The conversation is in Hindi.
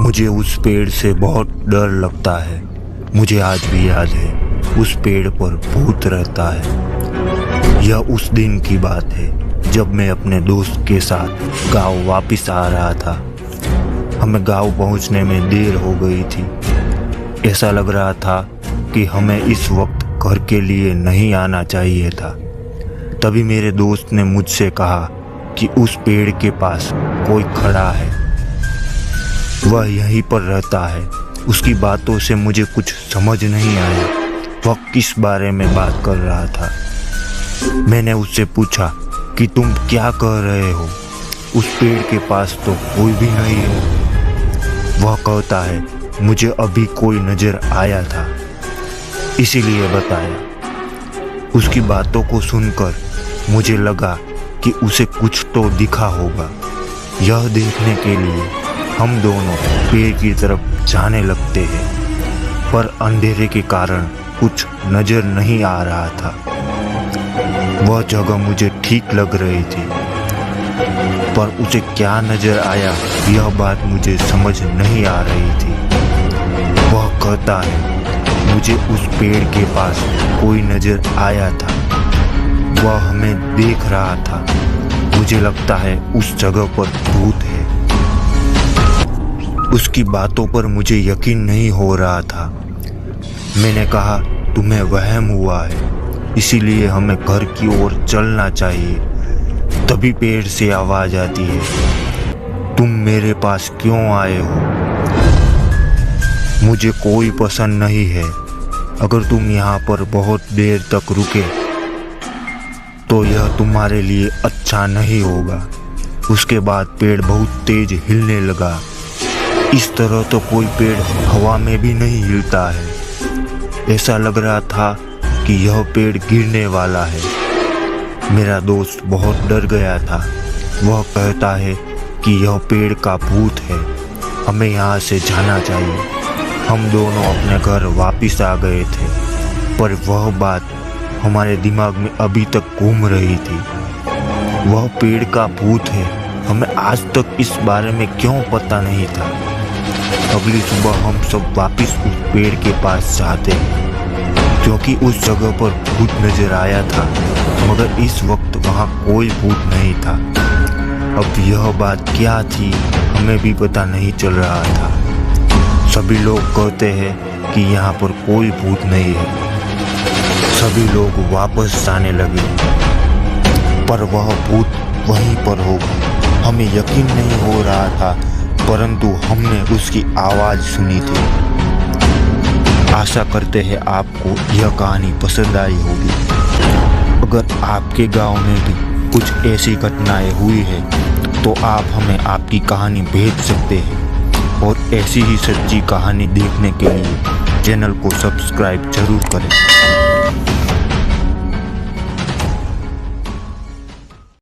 मुझे उस पेड़ से बहुत डर लगता है। मुझे आज भी याद है, उस पेड़ पर भूत रहता है। यह उस दिन की बात है जब मैं अपने दोस्त के साथ गांव वापस आ रहा था। हमें गांव पहुंचने में देर हो गई थी। ऐसा लग रहा था कि हमें इस वक्त घर के लिए नहीं आना चाहिए था। तभी मेरे दोस्त ने मुझसे कहा कि उस पेड़ के पास कोई खड़ा है, वह यहीं पर रहता है। उसकी बातों से मुझे कुछ समझ नहीं आया, वह किस बारे में बात कर रहा था। मैंने उससे पूछा कि तुम क्या कह रहे हो, उस पेड़ के पास तो कोई भी नहीं है। वह कहता है मुझे अभी कोई नजर आया था, इसीलिए बताया। उसकी बातों को सुनकर मुझे लगा कि उसे कुछ तो दिखा होगा। यह देखने के लिए हम दोनों पेड़ की तरफ जाने लगते हैं, पर अंधेरे के कारण कुछ नजर नहीं आ रहा था। वह जगह मुझे ठीक लग रही थी, पर उसे क्या नजर आया यह बात मुझे समझ नहीं आ रही थी। वह कहता है मुझे उस पेड़ के पास कोई नजर आया था, वह हमें देख रहा था। मुझे लगता है उस जगह पर भूत है। उसकी बातों पर मुझे यकीन नहीं हो रहा था। मैंने कहा तुम्हें वहम हुआ है, इसीलिए हमें घर की ओर चलना चाहिए। तभी पेड़ से आवाज आती है, तुम मेरे पास क्यों आए हो? मुझे कोई पसंद नहीं है। अगर तुम यहाँ पर बहुत देर तक रुके तो यह तुम्हारे लिए अच्छा नहीं होगा। उसके बाद पेड़ बहुत तेज हिलने लगा। इस तरह तो कोई पेड़ हवा में भी नहीं हिलता है। ऐसा लग रहा था कि यह पेड़ गिरने वाला है। मेरा दोस्त बहुत डर गया था। वह कहता है कि यह पेड़ का भूत है, हमें यहाँ से जाना चाहिए। हम दोनों अपने घर वापस आ गए थे, पर वह बात हमारे दिमाग में अभी तक घूम रही थी। वह पेड़ का भूत है, हमें आज तक इस बारे में क्यों पता नहीं था। अगली सुबह हम सब वापस उस पेड़ के पास जाते हैं, क्योंकि उस जगह पर भूत नजर आया था, मगर इस वक्त वहाँ कोई भूत नहीं था। अब यह बात क्या थी हमें भी पता नहीं चल रहा था। सभी लोग कहते हैं कि यहाँ पर कोई भूत नहीं है। सभी लोग वापस जाने लगे, पर वह भूत वहीं पर होगा हमें यकीन नहीं हो रहा था, परंतु हमने उसकी आवाज़ सुनी थी। आशा करते हैं आपको यह कहानी पसंद आई होगी। अगर आपके गांव में भी कुछ ऐसी घटनाएं हुई है तो आप हमें आपकी कहानी भेज सकते हैं, और ऐसी ही सच्ची कहानी देखने के लिए चैनल को सब्सक्राइब जरूर करें।